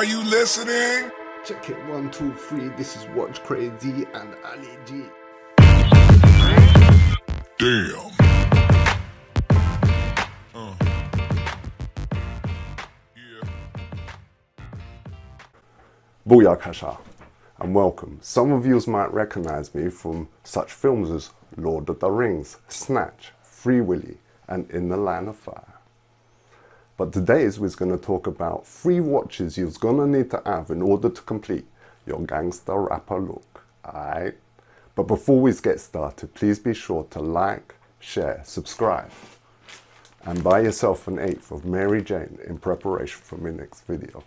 Are you listening? Check it, 1, 2, 3. This is Watch Crazy and Ali G. Damn. Yeah. Booyakasha, and welcome. Some of you might recognize me from such films as Lord of the Rings, Snatch, Free Willy, and In the Line of Fire. But today we're going to talk about 3 watches you're going to need to have in order to complete your gangster rapper look. Alright? But before we get started, please be sure to like, share, subscribe, and buy yourself an 1/8 of Mary Jane in preparation for my next video.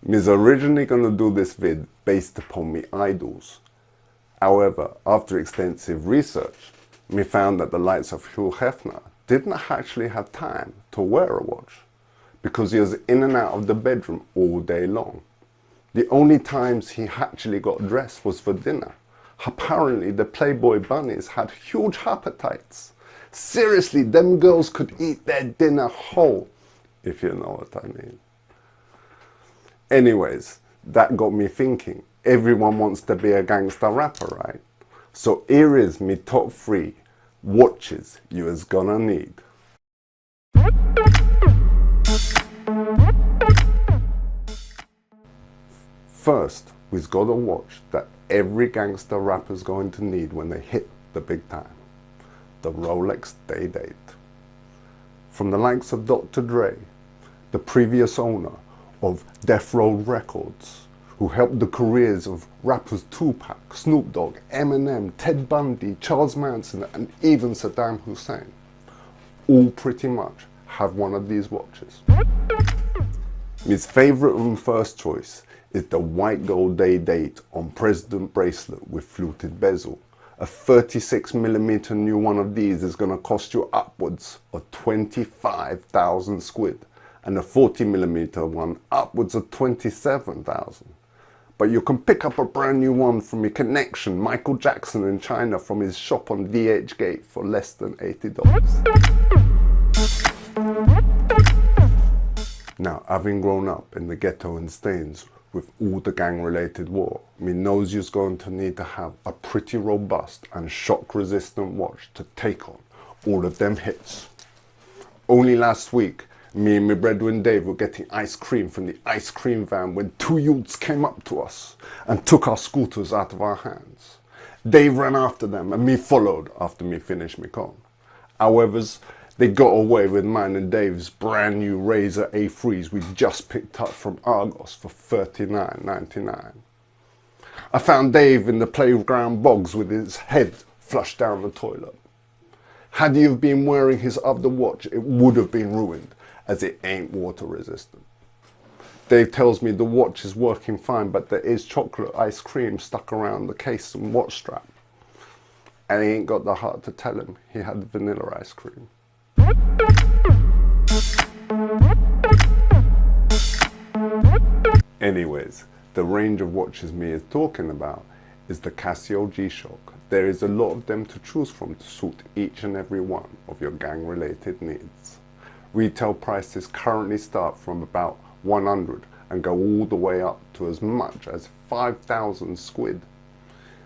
Me's originally going to do this vid based upon me idols. However, after extensive research, me found that the likes of Hugh Hefner didn't actually have time to wear a watch because he was in and out of the bedroom all day long. The only times he actually got dressed was for dinner. Apparently the Playboy bunnies had huge appetites. Seriously, them girls could eat their dinner whole, if you know what I mean. Anyways, that got me thinking, everyone wants to be a gangster rapper, right? So here is me top 3 watches you is gonna need. First, we've got a watch that every gangster rapper's going to need when they hit the big time. The Rolex Day-Date. From the likes of Dr. Dre, the previous owner of Death Row Records, who helped the careers of rappers Tupac, Snoop Dogg, Eminem, Ted Bundy, Charles Manson, and even Saddam Hussein, all pretty much have one of these watches. His favourite and first choice is the white gold Day-Date on President bracelet with fluted bezel. A 36mm new one of these is going to cost you upwards of 25,000 squid, and a 40mm one upwards of 27,000. But you can pick up a brand new one from your connection, Michael Jackson in China, from his shop on DH Gate for less than $80. Now, having grown up in the ghetto in Staines with all the gang-related war, me knows you's going to need to have a pretty robust and shock-resistant watch to take on all of them hits. Only last week, me and my brethren Dave were getting ice cream from the ice cream van when 2 youths came up to us and took our scooters out of our hands. Dave ran after them and me followed after me finished my con. However, they got away with mine and Dave's brand new Razor A3s we just picked up from Argos for $39.99. I found Dave in the playground bogs with his head flushed down the toilet. Had he have been wearing his other watch, it would have been ruined, as it ain't water resistant. Dave tells me the watch is working fine, but there is chocolate ice cream stuck around the case and watch strap. And he ain't got the heart to tell him he had vanilla ice cream. Anyways, the range of watches me is talking about is the Casio G-Shock. There is a lot of them to choose from to suit each and every one of your gang-related needs. Retail prices currently start from about 100 and go all the way up to as much as 5,000 squid.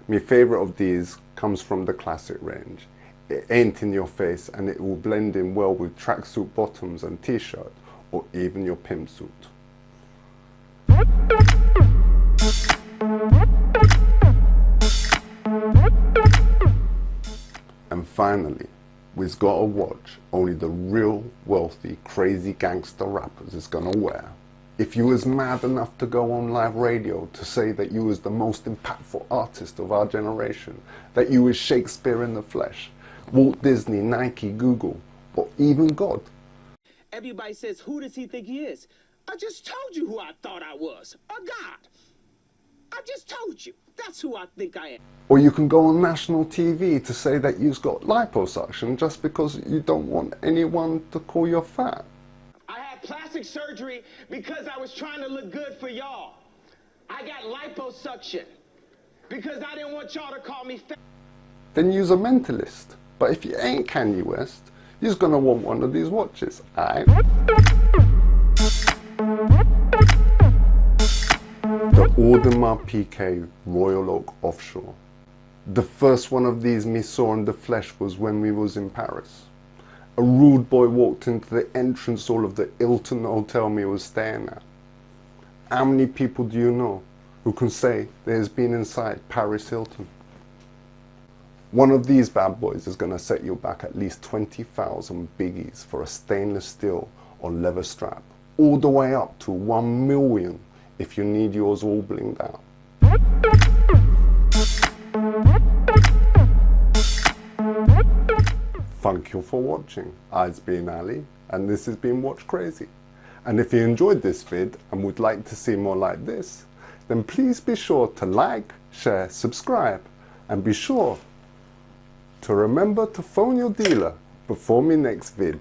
My favourite of these comes from the classic range. It ain't in your face and it will blend in well with tracksuit bottoms and t-shirt, or even your pimp suit. And finally, we've got a watch only the real wealthy crazy gangster rappers is gonna wear. If you was mad enough to go on live radio to say that you was the most impactful artist of our generation, that you was Shakespeare in the flesh, Walt Disney, Nike, Google, or even God. Everybody says, who does he think he is? I just told you who I thought I was, a god. I just told you, that's who I think I am. Or you can go on national TV to say that you've got liposuction just because you don't want anyone to call you fat. I had plastic surgery because I was trying to look good for y'all. I got liposuction because I didn't want y'all to call me fat. Then you's a mentalist. But if you ain't Kanye West, you're gonna want one of these watches, alright? The Audemars Piguet Royal Oak Offshore. The first one of these me saw in the flesh was when we was in Paris. A rude boy walked into the entrance hall of the Hilton hotel me was staying at. How many people do you know who can say there's been inside Paris Hilton? One of these bad boys is going to set you back at least 20,000 biggies for a stainless steel or leather strap, all the way up to 1 million if you need yours all blinged out. Thank you for watching. I've been Ali, and this has been Watch Crazy. And if you enjoyed this vid and would like to see more like this, then please be sure to like, share, subscribe, and be sure to remember to phone your dealer before my next vid.